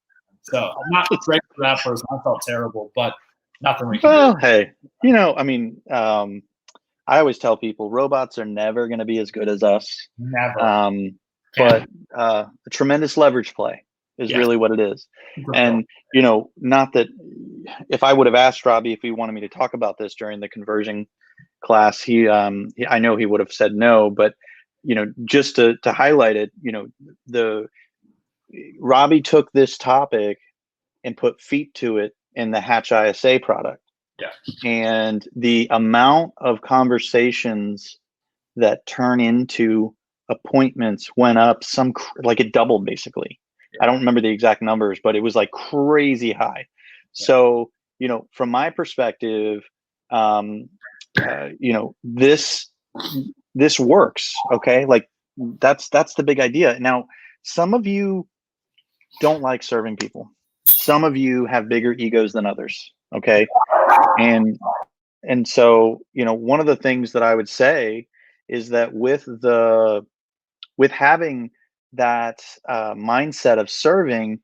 [SPEAKER 2] So I'm not great for that person. I felt terrible, but nothing we can do.
[SPEAKER 1] Well, hey, I mean, I always tell people robots are never going to be as good as us.
[SPEAKER 2] Never.
[SPEAKER 1] But a tremendous leverage play is really what it is. And, not that if I would have asked Robbie if he wanted me to talk about this during the conversion class, I know he would have said no, but, just to highlight it, Robbie took this topic and put feet to it in the Hatch ISA product.
[SPEAKER 2] Yeah.
[SPEAKER 1] And the amount of conversations that turn into appointments went up like it doubled basically. Yeah. I don't remember the exact numbers, but it was like crazy high. Yeah. So, from my perspective, this works. Okay. Like that's the big idea. Now, some of you don't like serving people. Some of you have bigger egos than others. Okay. And so, one of the things that I would say is that with having that mindset of serving,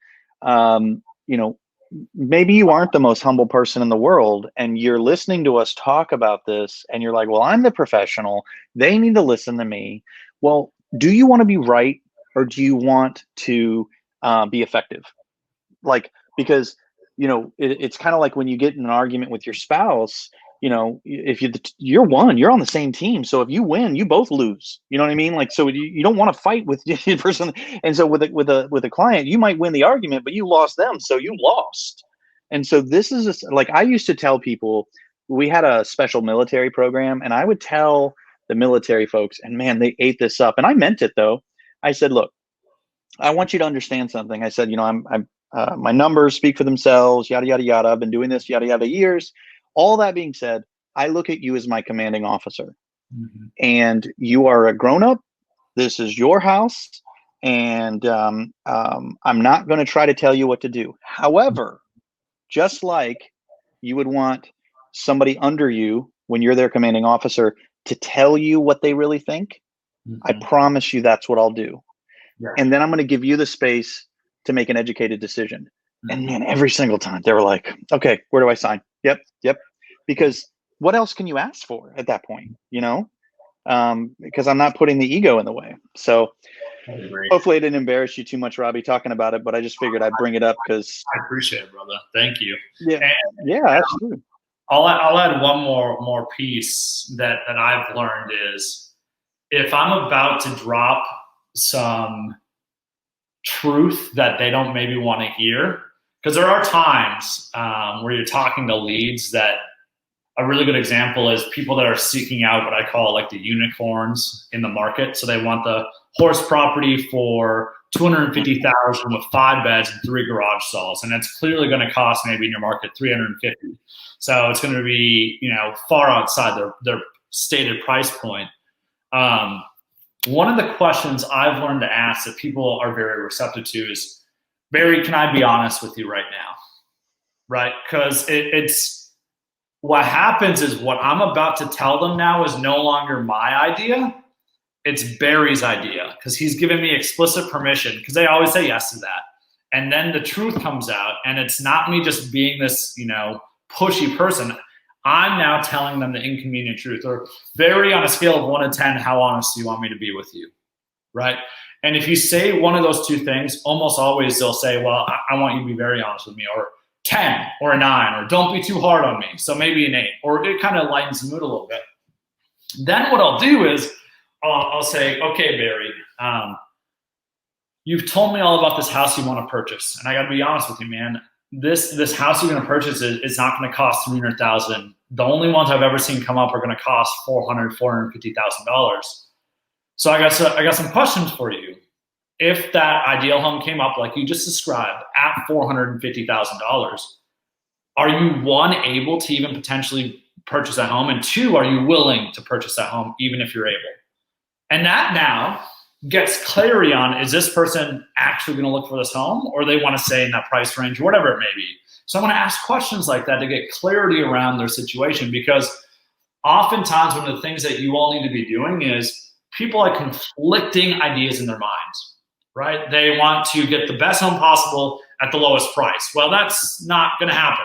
[SPEAKER 1] maybe you aren't the most humble person in the world and you're listening to us talk about this and you're like, well, I'm the professional. They need to listen to me. Well, do you want to be right or do you want to be effective? Like, because, it's kind of like when you get in an argument with your spouse, if you're one, you're on the same team. So if you win, you both lose. You know what I mean? Like, so you don't want to fight with the person. And so with a client, you might win the argument, but you lost them, so you lost. And so this is like, I used to tell people, we had a special military program, and I would tell the military folks, and man, they ate this up. And I meant it though. I said, look, I want you to understand something. I said, my numbers speak for themselves, yada, yada, yada. I've been doing this, yada, yada, years. All that being said, I look at you as my commanding officer, and you are a grown up. This is your house, and I'm not going to try to tell you what to do. However, just like you would want somebody under you when you're their commanding officer to tell you what they really think, I promise you that's what I'll do. Yeah. And then I'm going to give you the space to make an educated decision. And man, every single time they were like, okay, where do I sign? Yep. Because what else can you ask for at that point? Because I'm not putting the ego in the way. So hopefully I didn't embarrass you too much, Robbie, talking about it, but I just figured I'd bring it up because
[SPEAKER 2] I appreciate it, brother. Thank you.
[SPEAKER 1] Yeah. Yeah, absolutely.
[SPEAKER 2] I'll add one more piece that I've learned is, if I'm about to drop some truth that they don't maybe want to hear, because there are times where you're talking to leads that a really good example is people that are seeking out what I call like the unicorns in the market. So they want the horse property for $250,000 with 5 beds and 3 garage stalls, and it's clearly going to cost maybe in your market $350,000. So it's going to be far outside their stated price point. One of the questions I've learned to ask that people are very receptive to is, Barry, can I be honest with you right now? Right? Because it's what happens is what I'm about to tell them now is no longer my idea. It's Barry's idea, because he's given me explicit permission, because they always say yes to that. And then the truth comes out, and it's not me just being this, pushy person. I'm now telling them the inconvenient truth. Or, Barry, on a scale of 1 to 10, how honest do you want me to be with you? Right? And if you say one of those two things, almost always they'll say, well, I want you to be very honest with me, or 10 or a 9, or don't be too hard on me. So maybe an 8, or it kind of lightens the mood a little bit. Then what I'll do is I'll say, okay, Barry, you've told me all about this house you want to purchase. And I got to be honest with you, man. This house you're going to purchase is not going to cost $300,000. The only ones I've ever seen come up are going to cost $450,000. So I got some questions for you. If that ideal home came up like you just described at $450,000, are you, 1, able to even potentially purchase that home, and 2, are you willing to purchase that home even if you're able? And that now gets clarity on, is this person actually going to look for this home, or they want to stay in that price range, or whatever it may be. So I'm going to ask questions like that to get clarity around their situation, because oftentimes one of the things that you all need to be doing is people have conflicting ideas in their minds, right? They want to get the best home possible at the lowest price. Well, that's not going to happen,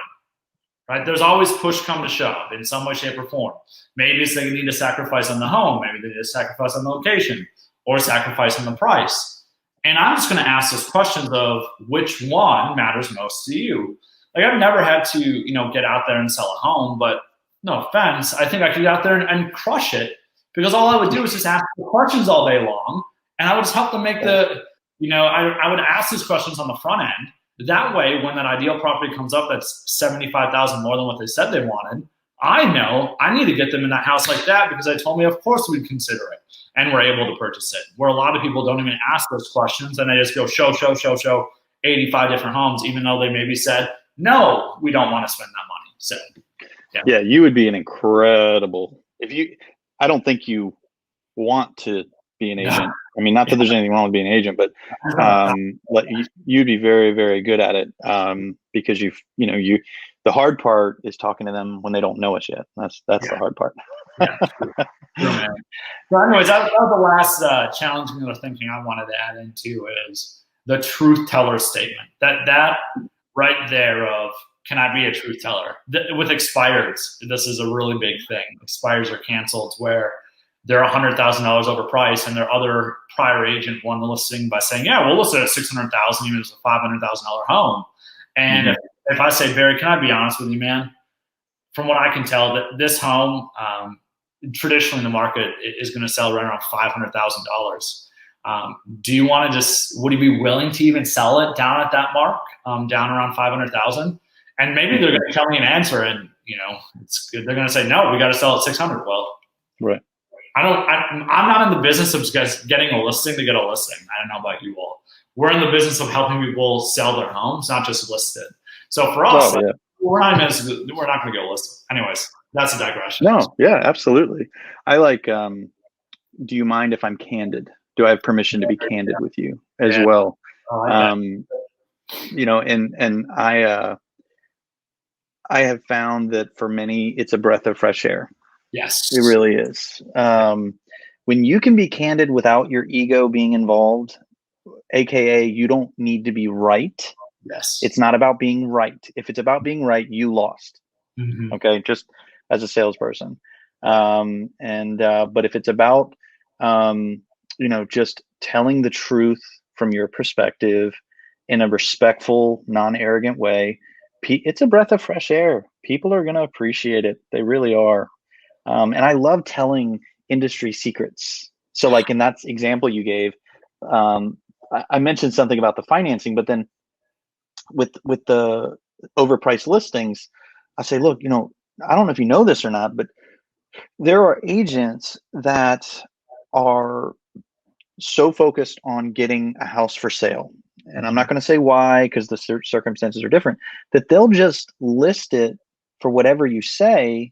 [SPEAKER 2] right? There's always push come to shove in some way, shape, or form. Maybe it's they need to sacrifice on the home. Maybe they need to sacrifice on the location, or sacrifice on the price. And I'm just going to ask those questions of which one matters most to you. Like, I've never had to, get out there and sell a home, but no offense, I think I could get out there and crush it, because all I would do is just ask the questions all day long, and I would just help them make the, I would ask these questions on the front end. That way, when that ideal property comes up that's $75,000 more than what they said they wanted, I know I need to get them in that house like that, because they told me, of course, we'd consider it. And we're able to purchase it. Where a lot of people don't even ask those questions, and they just go show 85 different homes, even though they maybe said, no, we don't want to spend that money. So,
[SPEAKER 1] yeah, you would be an incredible, I don't think you want to be an agent. I mean, not that there's anything wrong with being an agent, but you'd be very, very good at it, because the hard part is talking to them when they don't know us yet. That's the hard part.
[SPEAKER 2] Yeah. So anyways, that was the last challenging little thinking I wanted to add into is the truth teller statement. That right there of, can I be a truth teller? With expireds, this is a really big thing. Expires are canceled where they're $100,000 overpriced, and their other prior agent won the listing by saying, yeah, we'll list it at $600,000, even if it's a $500,000 home. And if I say, Barry, can I be honest with you, man? from what I can tell, that this home traditionally in the market is going to sell right around $500,000. Do you want to would you be willing to even sell it down at that mark, down around 500,000? And maybe they're going to tell me an answer, and they're going to say, no, we got to sell at 600. Well,
[SPEAKER 1] right.
[SPEAKER 2] I'm not in the business of just getting a listing to get a listing. I don't know about you all. We're in the business of helping people sell their homes, not just list it. So for us, we're not going to go list it. Anyways, that's a digression.
[SPEAKER 1] No, yeah, absolutely. I like, do you mind if I'm candid? Do I have permission to be candid with you as well? And I have found that for many, it's a breath of fresh air.
[SPEAKER 2] Yes.
[SPEAKER 1] It really is. When you can be candid without your ego being involved, AKA you don't need to be right.
[SPEAKER 2] Yes.
[SPEAKER 1] It's not about being right. If it's about being right, you lost.
[SPEAKER 2] Mm-hmm.
[SPEAKER 1] Okay. Just as a salesperson. But if it's about, just telling the truth from your perspective in a respectful, non-arrogant way, it's a breath of fresh air. People are going to appreciate it. They really are. And I love telling industry secrets. So like in that example you gave, I mentioned something about the financing, but then with the overpriced listings, I say, look, I don't know if you know this or not, but there are agents that are so focused on getting a house for sale. And I'm not going to say why, because the circumstances are different, that they'll just list it for whatever you say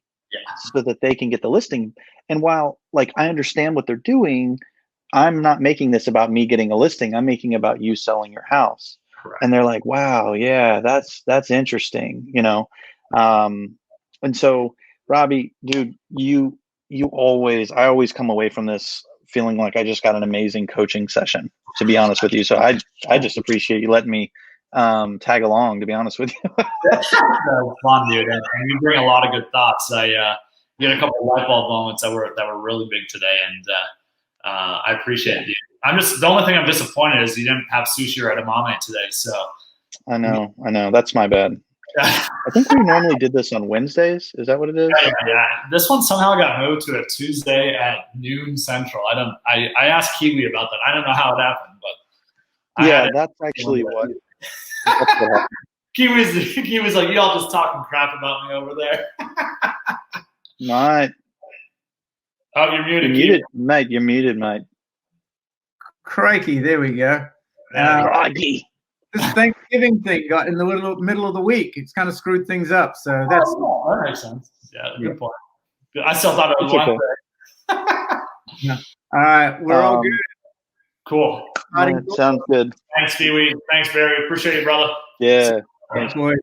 [SPEAKER 1] so that they can get the listing. And while like I understand what they're doing, I'm not making this about me getting a listing. I'm making it about you selling your house. Correct. And they're like, wow, yeah, that's interesting, and so Robbie, dude, I always come away from this feeling like I just got an amazing coaching session, to be honest with you. So I just appreciate you letting me tag along, to be honest with you.
[SPEAKER 2] That's fun, dude. And you bring a lot of good thoughts. You had a couple of light bulb moments that were really big today, and I appreciate it. The only thing I'm disappointed is you didn't have sushi or edamame today. So
[SPEAKER 1] I know. That's my bad. I think we normally did this on Wednesdays. Is that what it is?
[SPEAKER 2] Yeah. This one somehow got moved to a Tuesday at noon Central. I asked Kiwi about that. I don't know how it happened, but
[SPEAKER 1] that's actually what.
[SPEAKER 2] Kiwi's like, you all just talking crap about me over there.
[SPEAKER 1] Not.
[SPEAKER 2] Oh, you're muted.
[SPEAKER 1] You're muted, mate.
[SPEAKER 3] Crikey, there we go.
[SPEAKER 1] Crikey.
[SPEAKER 3] This Thanksgiving thing got in the middle of the week. It's kind of screwed things up. So
[SPEAKER 2] that makes sense. Yeah, good point. I still thought it was
[SPEAKER 3] Wednesday. All right, we're all good.
[SPEAKER 2] Cool.
[SPEAKER 1] Sounds good.
[SPEAKER 2] Thanks, Kiwi. Thanks, Barry. Appreciate you, brother.
[SPEAKER 1] Yeah.
[SPEAKER 3] Thanks, boy.